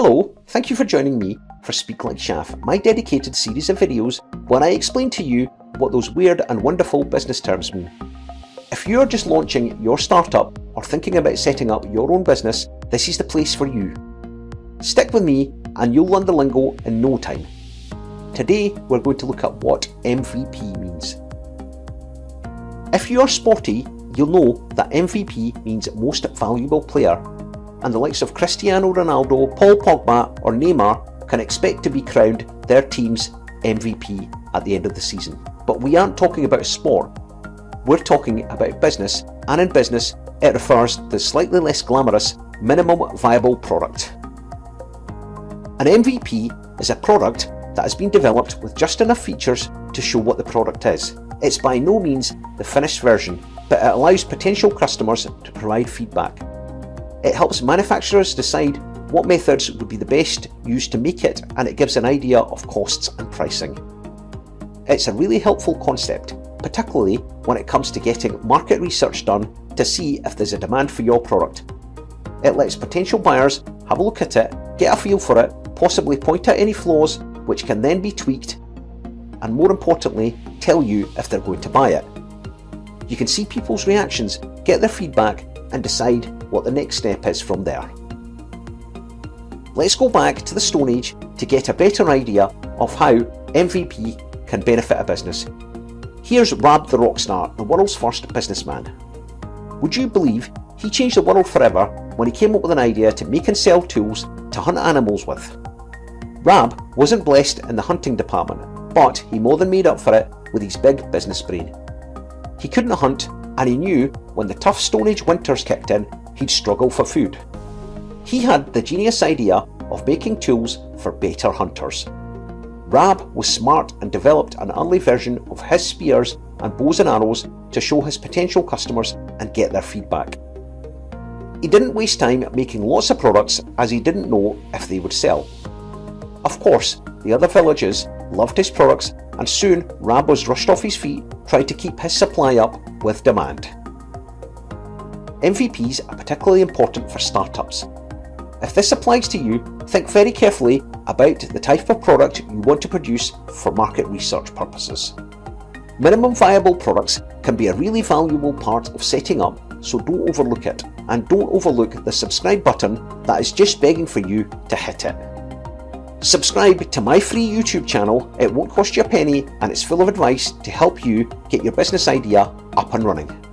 Hello, thank you for joining me for Speak Like Shaf, my dedicated series of videos where I explain to you what those weird and wonderful business terms mean. If you're just launching your startup or thinking about setting up your own business, this is the place for you. Stick with me and you'll learn the lingo in no time. Today we're going to look at what MVP means. If you're sporty, you'll know that MVP means most valuable player, and the likes of Cristiano Ronaldo, Paul Pogba or Neymar can expect to be crowned their team's MVP at the end of the season. But we aren't talking about sport, we're talking about business, and in business it refers to the slightly less glamorous minimum viable product. An MVP is a product that has been developed with just enough features to show what the product is. It's by no means the finished version, but it allows potential customers to provide feedback. It helps manufacturers decide what methods would be the best used to make it, and it gives an idea of costs and pricing. It's a really helpful concept, particularly when it comes to getting market research done to see if there's a demand for your product. It lets potential buyers have a look at it, get a feel for it, possibly point out any flaws which can then be tweaked, and more importantly, tell you if they're going to buy it. You can see people's reactions, get their feedback, and decide what the next step is from there. Let's go back to the Stone Age to get a better idea of how MVP can benefit a business. Here's Rab the Rockstar, the world's first businessman. Would you believe he changed the world forever when he came up with an idea to make and sell tools to hunt animals with? Rab wasn't blessed in the hunting department, but he more than made up for it with his big business brain. He couldn't hunt, and he knew when the tough Stone Age winters kicked in, he'd struggle for food. He had the genius idea of making tools for better hunters. Rab was smart and developed an early version of his spears and bows and arrows to show his potential customers and get their feedback. He didn't waste time making lots of products as he didn't know if they would sell. Of course, the other villagers loved his products, and soon Rab was rushed off his feet trying to keep his supply up with demand. MVPs are particularly important for startups. If this applies to you, think very carefully about the type of product you want to produce for market research purposes. Minimum viable products can be a really valuable part of setting up, so don't overlook it, and don't overlook the subscribe button that is just begging for you to hit it. Subscribe to my free YouTube channel, it won't cost you a penny and it's full of advice to help you get your business idea up and running.